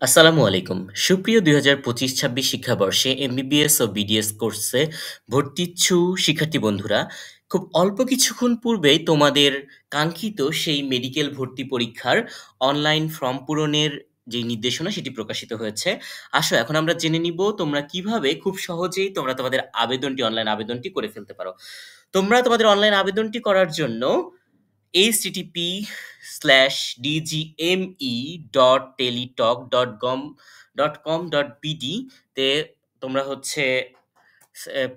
আসসালামু আলাইকুম। সুপ্রিয় ২০২৫-২৬ শিক্ষাবর্ষে এমবিবিএস ও বিডিএস কোর্সে ভর্তিচ্ছু শিক্ষার্থী বন্ধুরা, খুব অল্প কিছুক্ষণ পূর্বেই তোমাদের কাঙ্ক্ষিত সেই মেডিকেল ভর্তি পরীক্ষার অনলাইন ফর্ম পূরণের যে নির্দেশনা সেটি প্রকাশিত হয়েছে। আসো এখন আমরা জেনে নিব তোমরা কিভাবে খুব সহজেই তোমরা তোমাদের অনলাইন আবেদনটি করে ফেলতে পারো। তোমরা তোমাদের অনলাইন আবেদনটি করার জন্য http://dgme.teletalk.com.bd তে তোমরা হচ্ছে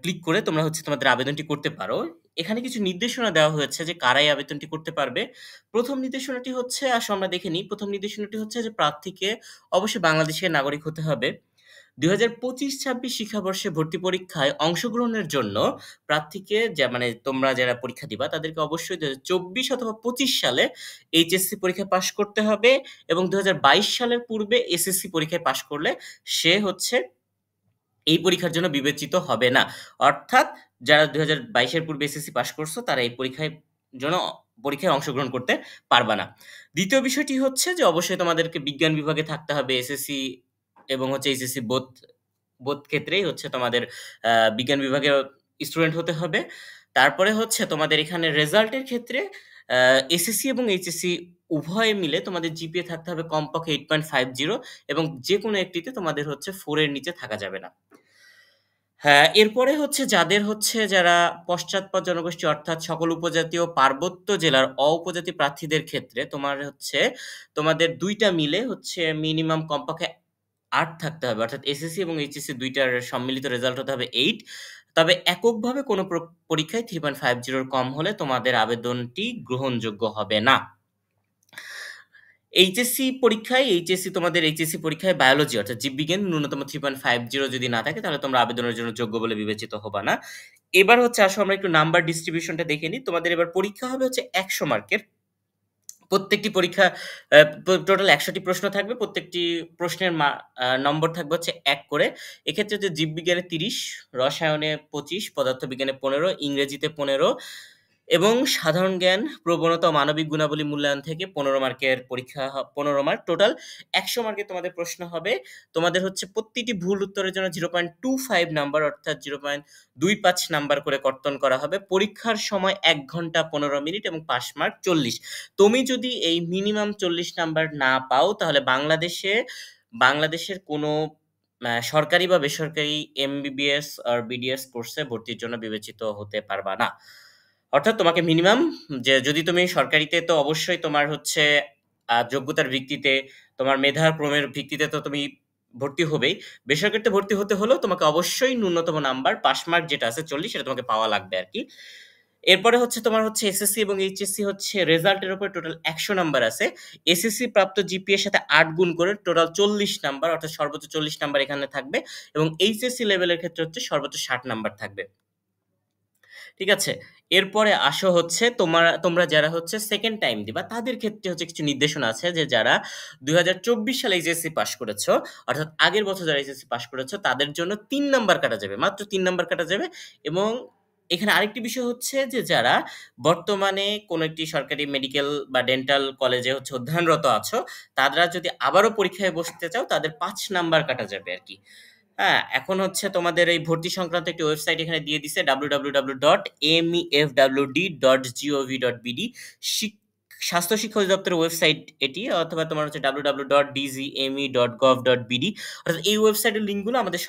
ক্লিক করে তোমরা হচ্ছে তোমাদের আবেদনটি করতে পারো। এখানে কিছু নির্দেশনা দেওয়া হয়েছে যে কারা এই আবেদনটি করতে পারবে। ১ম নির্দেশনাটি হচ্ছে আসো আমরা দেখে নিই। ১ম নির্দেশনাটি হচ্ছে যে প্রার্থীকে অবশ্যই বাংলাদেশের নাগরিক হতে হবে। ২০২৫-২৬ শিক্ষাবর্ষে ভর্তি পরীক্ষায় অংশগ্রহণের জন্য প্রার্থীকে মানে তোমরা যারা পরীক্ষা দিবা তাদেরকে অবশ্যই ২০২৪ অথবা ২৫ সালে এইচএসসি পরীক্ষায় পাশ করতে হবে এবং ২০২২ সালের পূর্বে এসএসসি পরীক্ষায় পাশ করলে সে হচ্ছে এই পরীক্ষার জন্য বিবেচিত হবে না। অর্থাৎ যারা ২০২২ এর পূর্বে এসএসসি পাস করছো তারা এই জন্য পরীক্ষায় অংশগ্রহণ করতে পারবা না। ২য় বিষয়টি হচ্ছে যে অবশ্যই তোমাদেরকে বিজ্ঞান বিভাগে থাকতে হবে। এসএসসি এবং হচ্ছে এইচএসসি বোথ ক্ষেত্রেই হচ্ছে তোমাদের বিজ্ঞান বিভাগের স্টুডেন্ট হতে হবে। তারপরে হচ্ছে তোমাদের এখানে রেজাল্টের ক্ষেত্রে এসএসসি এবং এইচএসসি উভয়ে মিলে তোমাদের জিপিএ থাকতে হবে কমপক্ষে 8.50 এবং যেকোনো একটিতে তোমাদের হচ্ছে 4 এর নিচে থাকা যাবে না। হ্যাঁ, এরপরে হচ্ছে যারা পশ্চাৎপদ জনগোষ্ঠী অর্থাৎ সকল উপজাতি ও পার্বত্য জেলার উপজাতি প্রার্থীদের ক্ষেত্রে তোমাদের ২ টা মিলে হচ্ছে মিনিমাম কমপক্ষে ৮ থাকতে হবে। অর্থাৎ এসএসসি এবং এইচএসসি ২ টার সম্মিলিত রেজাল্ট হতে হবে 8। তবে এককভাবে কোনো পরীক্ষায় 3.50 এর কম হলে তোমাদের আবেদনটি গ্রহণযোগ্য হবে না। তোমাদের এইচএসসি পরীক্ষায় বায়োলজি অর্থাৎ জীববিজ্ঞান ন্যূনতম 3.50 যদি না থাকে তাহলে তোমরা আবেদনের জন্য যোগ্য বলে বিবেচিত হবা না। এবার হচ্ছে আসো আমরা একটু নাম্বার ডিস্ট্রিবিউশনটা দেখে নিই। তোমাদের এবার পরীক্ষা হবে হচ্ছে ১০০ মার্কের। প্রত্যেকটি পরীক্ষা টোটাল ১০০ টি প্রশ্ন থাকবে। প্রত্যেকটি প্রশ্নের নম্বর থাকবে হচ্ছে ১ করে। এক্ষেত্রে হচ্ছে জীববিজ্ঞানে ৩০, রসায়নে ২৫, পদার্থবিজ্ঞানে ১৫, ইংরেজিতে ১৫ এবং সাধারণ জ্ঞান, প্রবণতা ও মানবিক গুণাবলী মূল্যায়ন থেকে ১৫ মার্কের পরীক্ষা ১৫ মার্ক। টোটাল ১০০ মার্কের তোমাদের প্রশ্ন হবে। তোমাদের হচ্ছে প্রতিটি ভুল উত্তরের জন্য 0.25 নাম্বার অর্থাৎ 0.25 নাম্বার করে কর্তন করা হবে। পরীক্ষার সময় ১ ঘন্টা ১৫ মিনিট এবং পাস মার্ক ৪০। তুমি যদি এই মিনিমাম ৪০ নাম্বার না পাও তাহলে বাংলাদেশের কোনো সরকারি বা বেসরকারি এমবিবিএস আর বিডিএস কোর্সে ভর্তির জন্য বিবেচিত হতে পারবা না। অর্থাৎ তোমাকে মিনিমাম যদি তুমি সরকারিতে তো অবশ্যই তোমার হচ্ছে যোগ্যতার ভিত্তিতে, তোমার মেধার ক্রমের ভিত্তিতে তো তুমি ভর্তি হবেই। বেসরকারিতে ভর্তি হতে হলেও তোমাকে অবশ্যই ন্যূনতম নাম্বার পাস মার্ক যেটা আছে ৪০ সেটা তোমাকে পাওয়া লাগবে আরকি। এরপরে হচ্ছে তোমার হচ্ছে এসএসসি এবং এইচএসসি হচ্ছে রেজাল্টের উপর টোটাল ১০০ নাম্বার আছে। এসএসসি প্রাপ্ত জিপিএ এর সাথে ৮ গুণ করে টোটাল ৪০ নাম্বার অর্থাৎ সর্বোচ্চ ৪০ নাম্বার এখানে থাকবে এবং এইচএসসি লেভেলের ক্ষেত্রে হচ্ছে সর্বোচ্চ ৬০ নাম্বার থাকবে। ঠিক আছে? এরপরে আসো হচ্ছে তোমরা যারা হচ্ছে সেকেন্ড টাইম দিবা তাদের ক্ষেত্রে হচ্ছে কিছু নির্দেশনা আছে যে যারা ২০২৪ সালে এইচএসসি পাস করেছো, অর্থাৎ আগের বছর যারা এইচএসসি পাস করেছো তাদের জন্য ৩ নাম্বার কাটা যাবে। মাত্র ৩ নাম্বার কাটা যাবে এবং এখানে আরেকটি বিষয় হচ্ছে যে যারা বর্তমানে কোনো একটি সরকারি মেডিকেল বা ডেন্টাল কলেজে হচ্ছে অধ্যয়নরত আছো, তারা যদি আবারও পরীক্ষায় বসতে চাও তাদের ৫ নাম্বার কাটা যাবে আরকি। হ্যাঁ, এখন হচ্ছে তোমাদের এই ভর্তি সংক্রান্ত একটি ওয়েবসাইট এখানে দিয়ে দিছে www.mefwd.gov.bd। স্বাস্থ্য শিক্ষা অধিদপ্তরের ওয়েবসাইট এটি, অথবা তোমার হচ্ছে www.dgme.gov.bd। অর্থাৎ এই ওয়েবসাইটের লিঙ্কগুলো আমাদের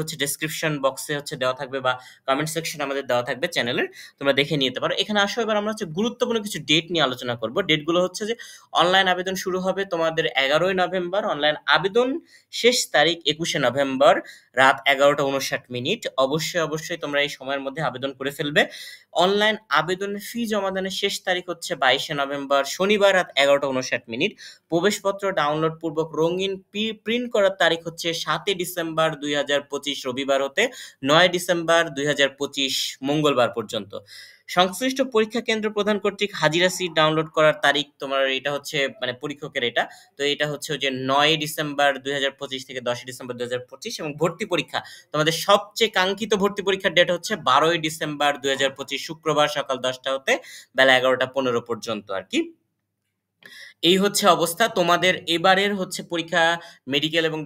হচ্ছে ডেসক্রিপশন বক্সে হচ্ছে দেওয়া থাকবে বা কমেন্ট সেকশনে আমাদের দেওয়া থাকবে চ্যানেলের। তোমরা দেখে নিতে পারো। এখানে আসো এবার আমরা হচ্ছে গুরুত্বপূর্ণ কিছু ডেট নিয়ে আলোচনা করব। ডেটগুলো হচ্ছে যে অনলাইন আবেদন শুরু হবে তোমাদের ১১ই নভেম্বর। অনলাইন আবেদন শেষ তারিখ ২১শে নভেম্বর রাত ১১টা ৫৯ মিনিট। অবশ্যই তোমরা এই সময়ের মধ্যে আবেদন করে ফেলবে। অনলাইন আবেদনের ফি জমাদানের শেষ তারিখ হচ্ছে ২২শে নভেম্বর শনিবার রাত ১১টা ৫৯ মিনিট। প্রবেশপত্র ডাউনলোড পূর্বক রঙিন প্রিন্ট করার তারিখ হচ্ছে ৭ই ডিসেম্বর ২০২৫ রবিবার হতে ৯ ডিসেম্বর ২০২৫ মঙ্গলবার পর্যন্ত। সংশ্লিষ্ট পরীক্ষা কেন্দ্র প্রদান কর্তৃক হাজিরা সিট ডাউনলোড করার তারিখ তোমার এটা হচ্ছে মানে পরীক্ষকের এটা। তো এটা হচ্ছে যে ৯ ডিসেম্বর ২০২৫ থেকে ১০ ডিসেম্বর ২০২৫ এবং ভর্তি পরীক্ষা তোমাদের সবচেয়ে কাঙ্ক্ষিত ভর্তি পরীক্ষার ডেট হচ্ছে ১২ই ডিসেম্বর ২০২৫ শুক্রবার সকাল ১০টা হতে বেলা ১১টা ১৫ পর্যন্ত আরকি। এই হচ্ছে অবস্থা। তোমাদের এবারের হচ্ছে পরীক্ষা মেডিকেল এবং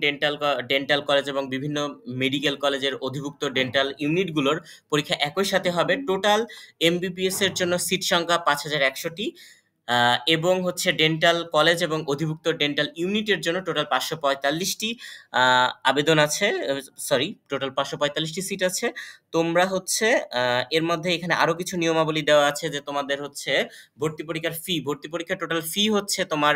ডেন্টাল কলেজ এবং বিভিন্ন মেডিকেল কলেজের অধিভুক্ত ডেন্টাল ইউনিটগুলোর পরীক্ষা একই সাথে হবে। টোটাল এমবিবিএস এর জন্য সিট সংখ্যা ৫,১০০টি। এবং হচ্ছে ডেন্টাল কলেজ এবং অধিভুক্ত ডেন্টাল ইউনিটের জন্য টোটাল ৫৪৫টি আবেদন আছে। সরি, টোটাল ৫৪৫টি সিট আছে। তোমরা হচ্ছে এর মধ্যে এখানে আরো কিছু নিয়মাবলী দেওয়া আছে যে তোমাদের হচ্ছে ভর্তি পরীক্ষার টোটাল ফি হচ্ছে তোমার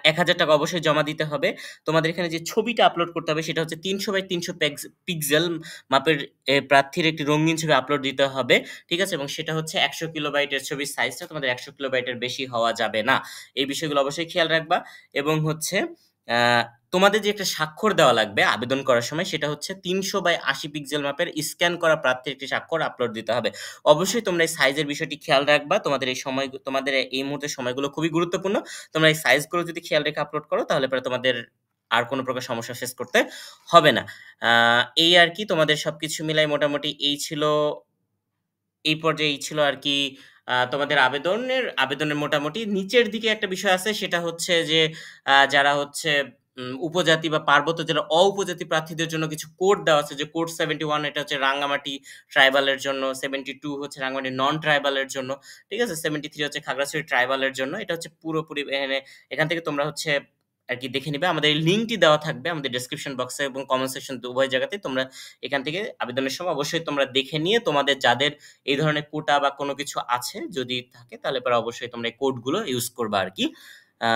৳১,০০০ অবশ্যই জমা দিতে হবে। তোমাদের এখানে যে ছবিটা আপলোড করতে হবে সেটা হচ্ছে ৩০০ বাই ৩০০ পিক্সেল মাপের প্রার্থীর একটি রঙিন ছবি আপলোড দিতে হবে। ঠিক আছে? এবং সেটা হচ্ছে ১০০ কিলোবাইটের ছবির সাইজটা তোমাদের ১০০ কিলোবাইটের বেশি হওয়া যাবে না। এই বিষয়গুলো অবশ্যই খেয়াল রাখবা। এবং হচ্ছে আ তোমাদের যে একটা স্বাক্ষর দেওয়া লাগবে আবেদন করার সময় সেটা হচ্ছে ৩০০ বাই ৮০ পিক্সেল মাপের স্ক্যান করা প্রার্থীর একটি স্বাক্ষর আপলোড দিতে হবে। অবশ্যই তোমরা এই সাইজের বিষয়টি খেয়াল রাখবা। তোমাদের এই মুহূর্তের সময়গুলো খুবই গুরুত্বপূর্ণ। তোমরা এই সাইজগুলো যদি খেয়াল রেখে আপলোড করো তাহলে পরে তোমাদের আর কোনো প্রকার সমস্যা ফেস করতে হবে না। আ এই আরকি তোমাদের সবকিছু মিলাই মোটামুটি এই পর্যায়ে এই ছিল আরকি তোমাদের আবেদনের মোটামুটি নিচের দিকে একটা বিষয় আছে সেটা হচ্ছে যে যারা হচ্ছে উপজাতি বা পার্বত্য জেলার অ-উপজাতি প্রার্থীদের জন্য কিছু কোড দেওয়া আছে যে কোড 71 এটা হচ্ছে রাঙ্গামাটি ট্রাইবাল এর জন্য, 72 হচ্ছে রাঙ্গামাটি নন ট্রাইবাল এর জন্য। ঠিক আছে? 73 হচ্ছে খাগড়াছড়ি ট্রাইবাল এর জন্য। এটা হচ্ছে পুরোপুরি এখান থেকে তোমরা হচ্ছে আরকি দেখে নিবে। আমাদের এই লিঙ্কটি দেওয়া থাকবে আমাদের ডেসক্রিপশন বক্সে এবং কমেন্ট সেকশন উভয় জায়গাতেই। তোমরা এখান থেকে আবেদনের সময় অবশ্যই তোমরা দেখে নিয়ে তোমাদের যাদের এই ধরনের কোটা বা কোনো কিছু আছে যদি থাকে তাহলে পরে অবশ্যই তোমরা এই কোডগুলো ইউজ করবা আরকি। আ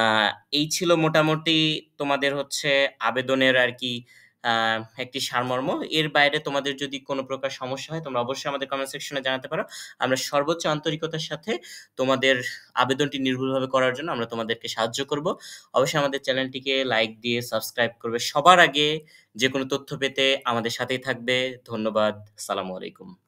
এই ছিল মোটামুটি তোমাদের হচ্ছে আবেদনের আরকি আ একটি সারমর্ম। এর বাইরে তোমাদের যদি কোনো প্রকার সমস্যা হয় তোমরা অবশ্যই আমাদের কমেন্ট সেকশনে জানাতে পারো। আমরা সর্বোচ্চ আন্তরিকতার সাথে তোমাদের আবেদনটি নির্ভুলভাবে করার জন্য আমরা তোমাদেরকে সাহায্য করব। অবশ্যই আমাদের চ্যানেলটিকে লাইক দিয়ে সাবস্ক্রাইব করবে। সবার আগে যেকোনো তথ্য পেতে আমাদের সাথেই থাকবে। ধন্যবাদ। আসসালামু আলাইকুম।